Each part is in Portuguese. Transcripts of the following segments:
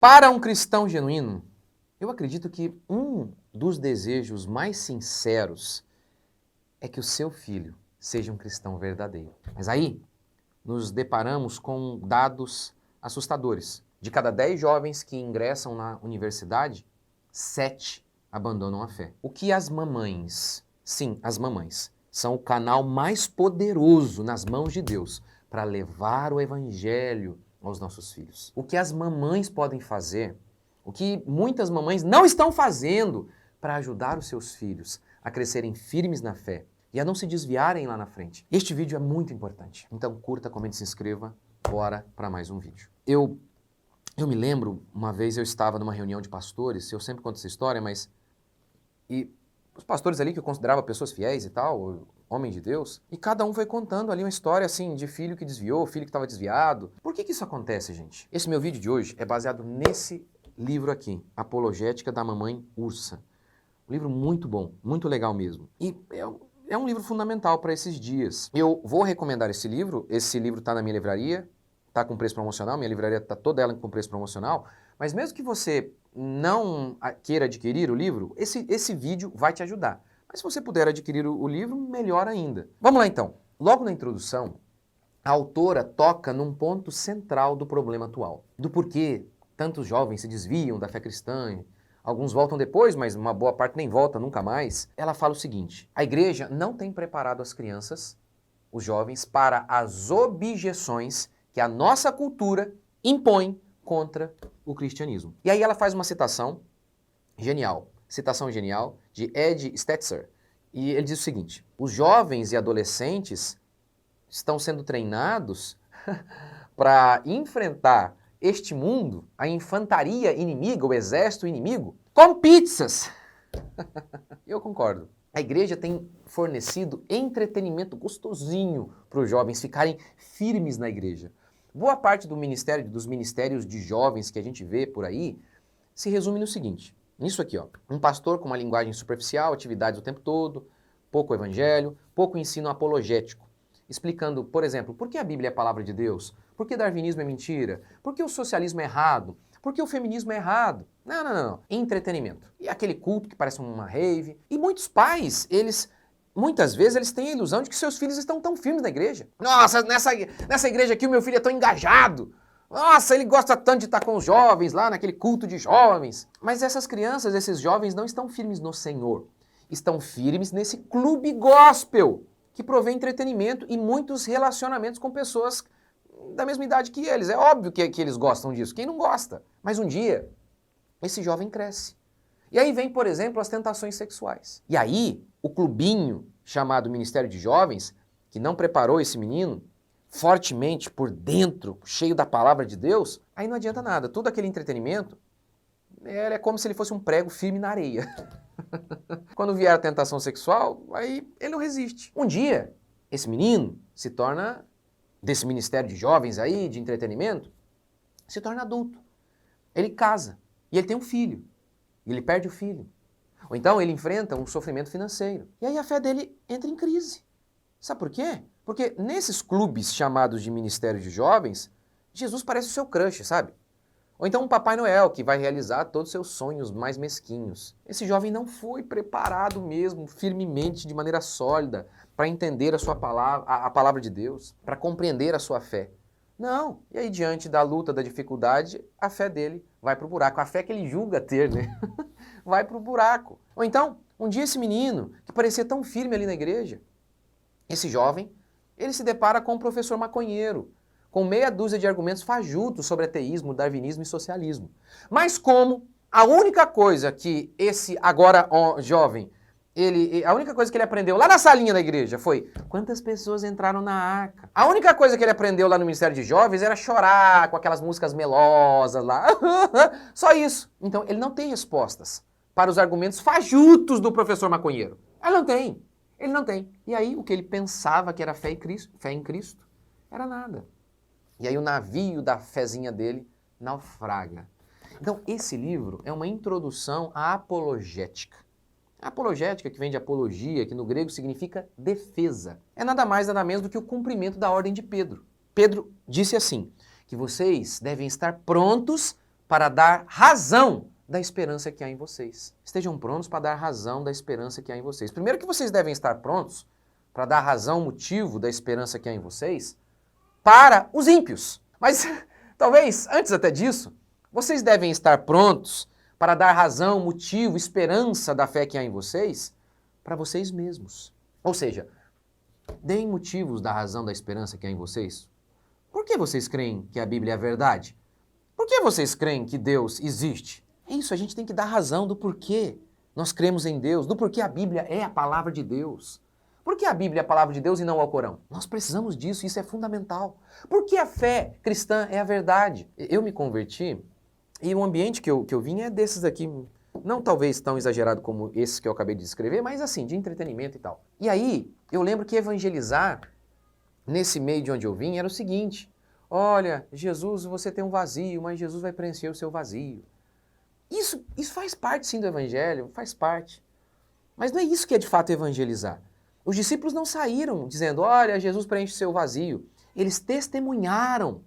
Para um cristão genuíno, eu acredito que um dos desejos mais sinceros é que o seu filho seja um cristão verdadeiro. Mas aí nos deparamos com dados assustadores. De cada 10 jovens que ingressam na universidade, 7 abandonam a fé. O que as mamães, sim, as mamães, são o canal mais poderoso nas mãos de Deus para levar o evangelho aos nossos filhos. O que as mamães podem fazer, o que muitas mamães não estão fazendo para ajudar os seus filhos a crescerem firmes na fé e a não se desviarem lá na frente. Este vídeo é muito importante. Então curta, comente, se inscreva. Bora para mais um vídeo. Eu me lembro, uma vez eu estava numa reunião de pastores, eu sempre conto essa história, e os pastores ali que eu considerava pessoas fiéis e tal, homens de Deus, e cada um foi contando ali uma história assim de filho que desviou, filho que estava desviado. Por que isso acontece, gente? Esse meu vídeo de hoje é baseado nesse livro aqui, Apologética da Mamãe Ursa. Um livro muito bom, muito legal mesmo. E é um livro fundamental para esses dias. Eu vou recomendar esse livro está na minha livraria, está com preço promocional, minha livraria está toda ela com preço promocional, mas mesmo que você não queira adquirir o livro, esse vídeo vai te ajudar. Mas se você puder adquirir o livro, melhor ainda. Vamos lá então. Logo na introdução, a autora toca num ponto central do problema atual, do porquê tantos jovens se desviam da fé cristã. Alguns voltam depois, mas uma boa parte nem volta nunca mais. Ela fala o seguinte: a igreja não tem preparado as crianças, os jovens, para as objeções que a nossa cultura impõe contra o cristianismo. E aí ela faz uma citação genial de Ed Stetzer. E ele diz o seguinte: os jovens e adolescentes estão sendo treinados para enfrentar este mundo, a infantaria inimiga, o exército inimigo, com pizzas. Eu concordo. A igreja tem fornecido entretenimento gostosinho para os jovens ficarem firmes na igreja. Boa parte dos ministérios de jovens que a gente vê por aí se resume no seguinte: nisso aqui, ó, um pastor com uma linguagem superficial, atividades o tempo todo, pouco evangelho, pouco ensino apologético, explicando, por exemplo, por que a Bíblia é a palavra de Deus, por que darwinismo é mentira, por que o socialismo é errado, por que o feminismo é errado. Não. Entretenimento. E aquele culto que parece uma rave. E muitos pais, muitas vezes, eles têm a ilusão de que seus filhos estão tão firmes na igreja. Nossa, nessa igreja aqui o meu filho é tão engajado. Nossa, ele gosta tanto de estar com os jovens lá, naquele culto de jovens. Mas essas crianças, esses jovens não estão firmes no Senhor. Estão firmes nesse clube gospel, que provê entretenimento e muitos relacionamentos com pessoas da mesma idade que eles. É óbvio que eles gostam disso. Quem não gosta? Mas um dia, esse jovem cresce. E aí vem, por exemplo, as tentações sexuais. E aí, o clubinho chamado Ministério de Jovens, que não preparou esse menino fortemente por dentro, cheio da palavra de Deus, aí não adianta nada. Todo aquele entretenimento, é como se ele fosse um prego firme na areia. Quando vier a tentação sexual, aí ele não resiste. Um dia, esse menino se torna, desse ministério de jovens aí, de entretenimento, se torna adulto. Ele casa e ele tem um filho. E ele perde o filho. Ou então ele enfrenta um sofrimento financeiro. E aí a fé dele entra em crise. Sabe por quê? Porque nesses clubes chamados de ministério de jovens, Jesus parece o seu crush, sabe? Ou então um Papai Noel que vai realizar todos os seus sonhos mais mesquinhos. Esse jovem não foi preparado mesmo, firmemente, de maneira sólida, para entender a sua palavra, a palavra de Deus, para compreender a sua fé. Não. E aí, diante da luta, da dificuldade, a fé dele vai pro buraco. A fé que ele julga ter, né? Vai pro buraco. Ou então, um dia esse menino, que parecia tão firme ali na igreja, esse jovem, ele se depara com um professor maconheiro, com meia dúzia de argumentos fajutos sobre ateísmo, darwinismo e socialismo. Mas como a única coisa que esse agora jovem, a única coisa que ele aprendeu lá na salinha da igreja foi quantas pessoas entraram na arca. A única coisa que ele aprendeu lá no Ministério de Jovens era chorar com aquelas músicas melosas lá. Só isso. Então ele não tem respostas para os argumentos fajutos do professor maconheiro. Ele não tem. E aí o que ele pensava que era fé em Cristo, era nada. E aí o navio da fezinha dele naufraga. Então esse livro é uma introdução à apologética. A apologética, que vem de apologia, que no grego significa defesa, é nada mais nada menos do que o cumprimento da ordem de Pedro. Pedro disse assim, que vocês devem estar prontos para dar razão da esperança que há em vocês. Estejam prontos para dar razão da esperança que há em vocês. Primeiro que vocês devem estar prontos para dar razão, motivo da esperança que há em vocês para os ímpios. Mas talvez, antes até disso, vocês devem estar prontos para dar razão, motivo, esperança da fé que há em vocês para vocês mesmos. Ou seja, deem motivos da razão da esperança que há em vocês. Por que vocês creem que a Bíblia é a verdade? Por que vocês creem que Deus existe? É isso, a gente tem que dar razão do porquê nós cremos em Deus, do porquê a Bíblia é a palavra de Deus. Por que a Bíblia é a palavra de Deus e não o Alcorão? Nós precisamos disso, isso é fundamental. Por que a fé cristã é a verdade? Eu me converti e o ambiente que eu vim é desses aqui, não talvez tão exagerado como esses que eu acabei de descrever, mas assim, de entretenimento e tal. E aí, eu lembro que evangelizar nesse meio de onde eu vim era o seguinte: olha, Jesus, você tem um vazio, mas Jesus vai preencher o seu vazio. Isso faz parte sim do evangelho, faz parte. Mas não é isso que é de fato evangelizar. Os discípulos não saíram dizendo, olha, Jesus preenche o seu vazio. Eles testemunharam.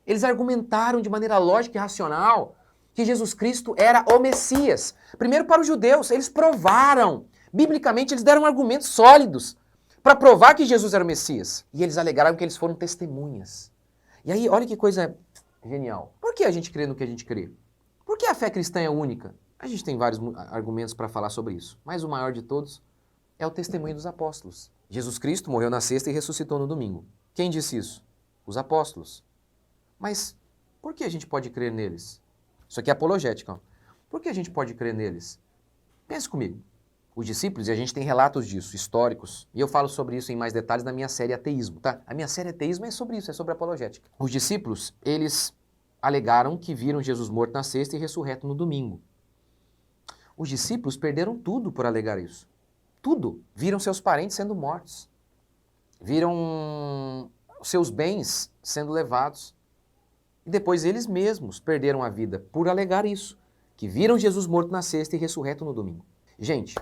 Eles argumentaram de maneira lógica e racional que Jesus Cristo era o Messias. Primeiro para os judeus, eles provaram. Biblicamente, eles deram argumentos sólidos para provar que Jesus era o Messias. E eles alegaram que eles foram testemunhas. E aí, olha que coisa genial. Por que a gente crê no que a gente crê? Por que a fé cristã é única? A gente tem vários argumentos para falar sobre isso, mas o maior de todos é o testemunho dos apóstolos. Jesus Cristo morreu na sexta e ressuscitou no domingo. Quem disse isso? Os apóstolos. Mas por que a gente pode crer neles? Isso aqui é apologética. Ó. Por que a gente pode crer neles? Pense comigo. Os discípulos, e a gente tem relatos disso, históricos, e eu falo sobre isso em mais detalhes na minha série Ateísmo, tá? A minha série Ateísmo é sobre isso, é sobre apologética. Os discípulos, eles alegaram que viram Jesus morto na sexta e ressurreto no domingo. Os discípulos perderam tudo por alegar isso. Tudo. Viram seus parentes sendo mortos. Viram seus bens sendo levados. E depois eles mesmos perderam a vida por alegar isso, que viram Jesus morto na sexta e ressurreto no domingo. Gente,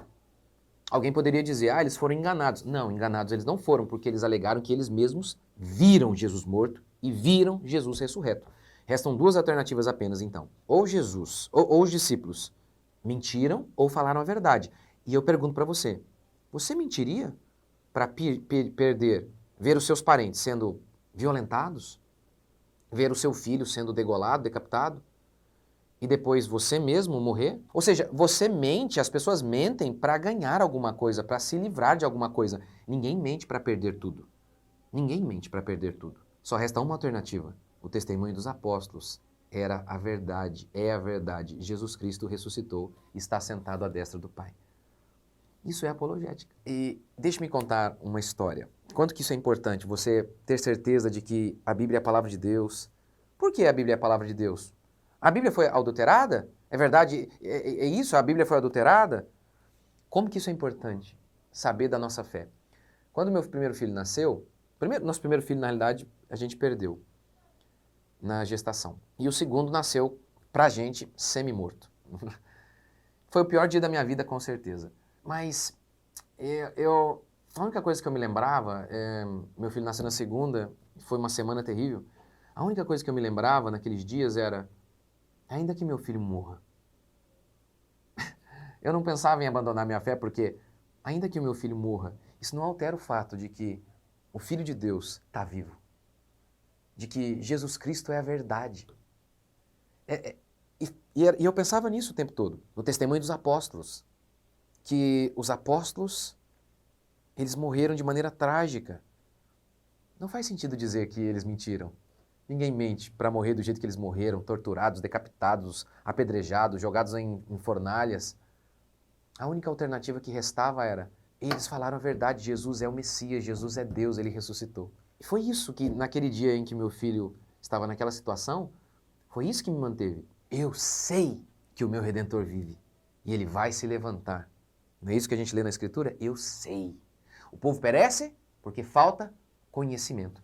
alguém poderia dizer, eles foram enganados. Não, enganados eles não foram, porque eles alegaram que eles mesmos viram Jesus morto e viram Jesus ressurreto. Restam duas alternativas apenas, então. Ou Jesus, ou os discípulos mentiram ou falaram a verdade. E eu pergunto para você, você mentiria para ver os seus parentes sendo violentados? Ver o seu filho sendo degolado, decapitado? E depois você mesmo morrer? Ou seja, você mente, as pessoas mentem para ganhar alguma coisa, para se livrar de alguma coisa. Ninguém mente para perder tudo. Ninguém mente para perder tudo. Só resta uma alternativa. O testemunho dos apóstolos era a verdade, é a verdade. Jesus Cristo ressuscitou e está sentado à destra do Pai. Isso é apologética. E deixe-me contar uma história. Quanto que isso é importante, você ter certeza de que a Bíblia é a palavra de Deus. Por que a Bíblia é a palavra de Deus? A Bíblia foi adulterada? É verdade? É isso? A Bíblia foi adulterada? Como que isso é importante? Saber da nossa fé. Quando meu primeiro filho nasceu, nosso primeiro filho, na realidade, a gente perdeu na gestação. E o segundo nasceu, pra gente, semi-morto. Foi o pior dia da minha vida, com certeza. Mas a única coisa que eu me lembrava, meu filho nasceu na segunda, foi uma semana terrível. A única coisa que eu me lembrava naqueles dias era, ainda que meu filho morra. Eu não pensava em abandonar minha fé, porque ainda que o meu filho morra, isso não altera o fato de que o Filho de Deus está vivo. De que Jesus Cristo é a verdade. E eu pensava nisso o tempo todo, no testemunho dos apóstolos. Que os apóstolos, eles morreram de maneira trágica. Não faz sentido dizer que eles mentiram. Ninguém mente para morrer do jeito que eles morreram, torturados, decapitados, apedrejados, jogados em fornalhas. A única alternativa que restava era, eles falaram a verdade, Jesus é o Messias, Jesus é Deus, ele ressuscitou. E foi isso que, naquele dia em que meu filho estava naquela situação, foi isso que me manteve. Eu sei que o meu Redentor vive e ele vai se levantar. Não é isso que a gente lê na Escritura? Eu sei. O povo perece porque falta conhecimento.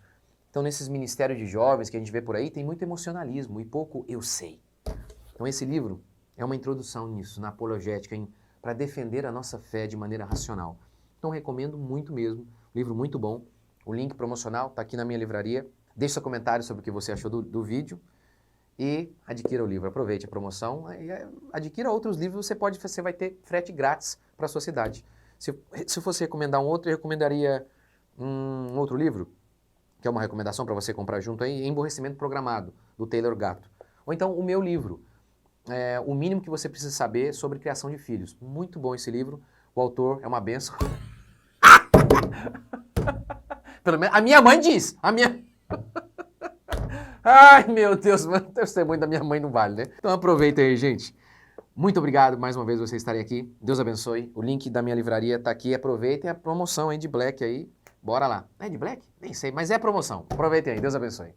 Então, nesses ministérios de jovens que a gente vê por aí, tem muito emocionalismo e pouco eu sei. Então, esse livro é uma introdução nisso, na apologética, para defender a nossa fé de maneira racional. Então, recomendo muito mesmo. Livro muito bom. O link promocional está aqui na minha livraria. Deixe seu comentário sobre o que você achou do vídeo. e adquira o livro. Aproveite a promoção e adquira outros livros, você vai ter frete grátis para a sua cidade. Se eu fosse recomendar um outro, eu recomendaria um outro livro, que é uma recomendação para você comprar junto aí, Emborrecimento Programado, do Taylor Gatto. Ou então o meu livro, O Mínimo que Você Precisa Saber sobre Criação de Filhos. Muito bom esse livro, o autor é uma benção. Pelo menos a minha mãe diz, Ai, meu Deus, mano, o testemunho da minha mãe não vale, né? Então aproveita aí, gente. Muito obrigado mais uma vez por vocês estarem aqui. Deus abençoe. O link da minha livraria tá aqui. Aproveitem a promoção aí de Black aí. Bora lá. É de Black? Nem sei, mas é promoção. Aproveitem aí. Deus abençoe.